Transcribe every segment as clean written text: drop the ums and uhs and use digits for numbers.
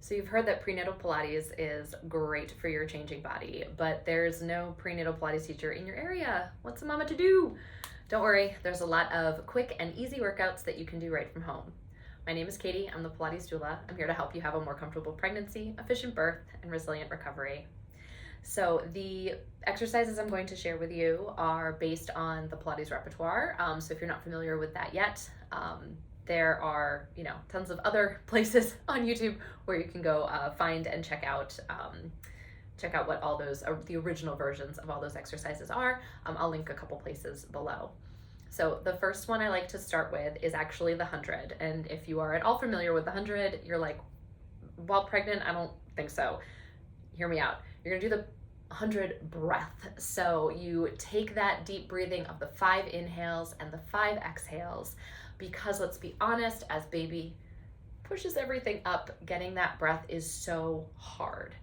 So you've heard that prenatal Pilates is great for your changing body, but there's no prenatal Pilates teacher in your area. What's a mama to do? Don't worry, there's a lot of quick and easy workouts that you can do right from home. My name is Katie, I'm the Pilates Doula. I'm here to help you have a more comfortable pregnancy, efficient birth, and resilient recovery. So the exercises I'm going to share with you are based on the Pilates repertoire. So if you're not familiar with that yet, there are, tons of other places on YouTube where you can go find and check out what all those, the original versions of all those exercises are. I'll link a couple places below. So the first one I like to start with is actually the 100. And if you are at all familiar with the 100, you're like, while pregnant, I don't think so. Hear me out. You're gonna do the 100 breath. So you take that deep breathing of the 5 inhales and the 5 exhales, because let's be honest, as baby pushes everything up, getting that breath is so hard.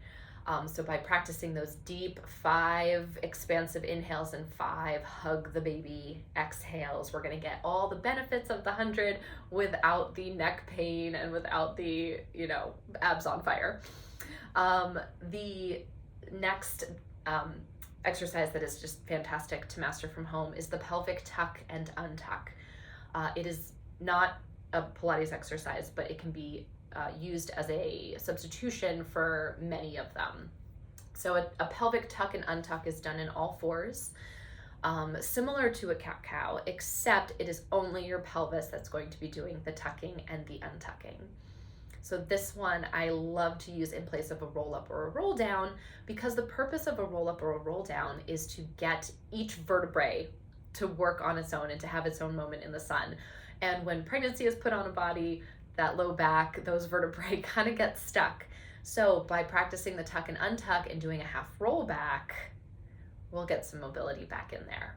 So by practicing those deep 5 expansive inhales and 5 hug the baby exhales, we're gonna get all the benefits of the 100 without the neck pain and without the, abs on fire. The next exercise that is just fantastic to master from home is the pelvic tuck and untuck. It is not a Pilates exercise, but it can be used as a substitution for many of them. So a pelvic tuck and untuck is done in all fours, similar to a cat-cow, except it is only your pelvis that's going to be doing the tucking and the untucking. So this one I love to use in place of a roll up or a roll down, because the purpose of a roll up or a roll down is to get each vertebrae to work on its own and to have its own moment in the sun. And when pregnancy is put on a body, that low back, those vertebrae kind of get stuck. So by practicing the tuck and untuck and doing a half roll back, we'll get some mobility back in there.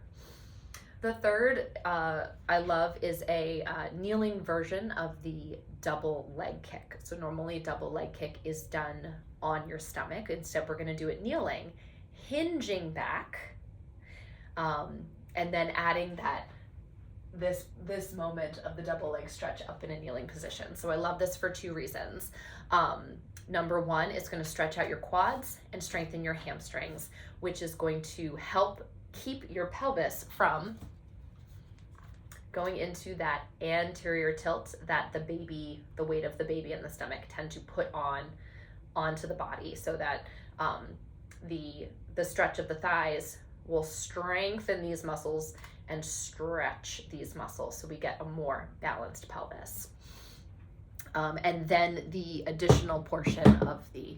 The third I love is a kneeling version of the double leg kick. So normally double leg kick is done on your stomach. Instead, we're gonna do it kneeling, hinging back, and then adding this moment of the double leg stretch up in a kneeling position. So I love this for 2 reasons. Number 1, it's going to stretch out your quads and strengthen your hamstrings, which is going to help keep your pelvis from going into that anterior tilt that the weight of the baby and the stomach tend to put onto the body, so that the stretch of the thighs will strengthen these muscles and stretch these muscles, so we get a more balanced pelvis. And then the additional portion of the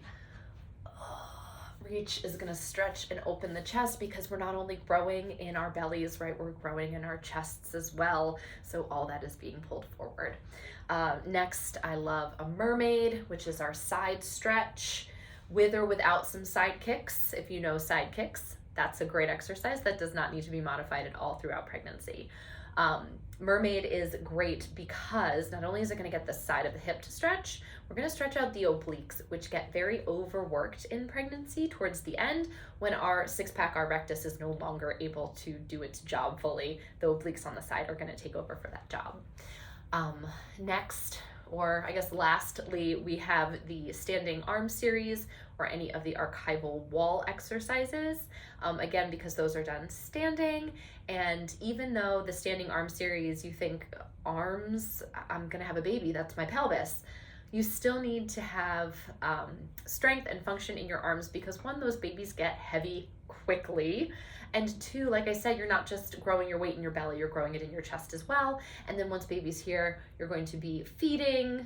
reach is going to stretch and open the chest, because we're not only growing in our bellies, right? We're growing in our chests as well. So all that is being pulled forward. Next, I love a mermaid, which is our side stretch, with or without some side kicks. If you know side kicks, that's a great exercise that does not need to be modified at all throughout pregnancy. Mermaid is great because not only is it going to get the side of the hip to stretch, we're going to stretch out the obliques, which get very overworked in pregnancy towards the end when our 6-pack, our rectus, is no longer able to do its job fully. The obliques on the side are going to take over for that job. Next, or I guess lastly, we have the standing arm series, or any of the archival wall exercises. Again, because those are done standing. And even though the standing arm series, you think arms, I'm gonna have a baby, that's my pelvis, you still need to have strength and function in your arms, because 1, those babies get heavy quickly, and 2, like I said, you're not just growing your weight in your belly, you're growing it in your chest as well. And then once baby's here, you're going to be feeding,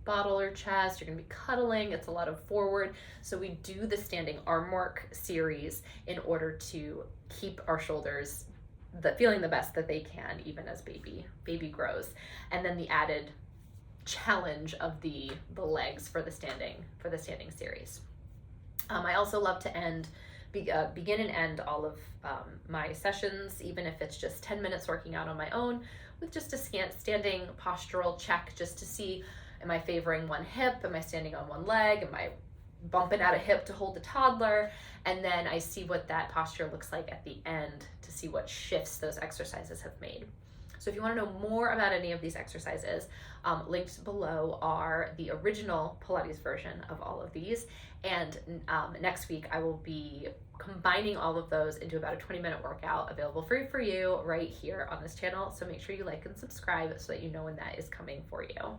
bottle or chest, you're going to be cuddling, it's a lot of forward. So we do the standing arm work series in order to keep our shoulders feeling the best that they can, even as baby grows. And then the added challenge of the legs for the standing series. I also love to begin and end all of my sessions, even if it's just 10 minutes working out on my own, with just a standing postural check, just to see, am I favoring one hip? Am I standing on one leg? Am I bumping out a hip to hold the toddler? And then I see what that posture looks like at the end to see what shifts those exercises have made. So if you want to know more about any of these exercises, linked below are the original Pilates version of all of these. And next week I will be combining all of those into about a 20-minute workout available free for you right here on this channel. So make sure you like and subscribe so that you know when that is coming for you.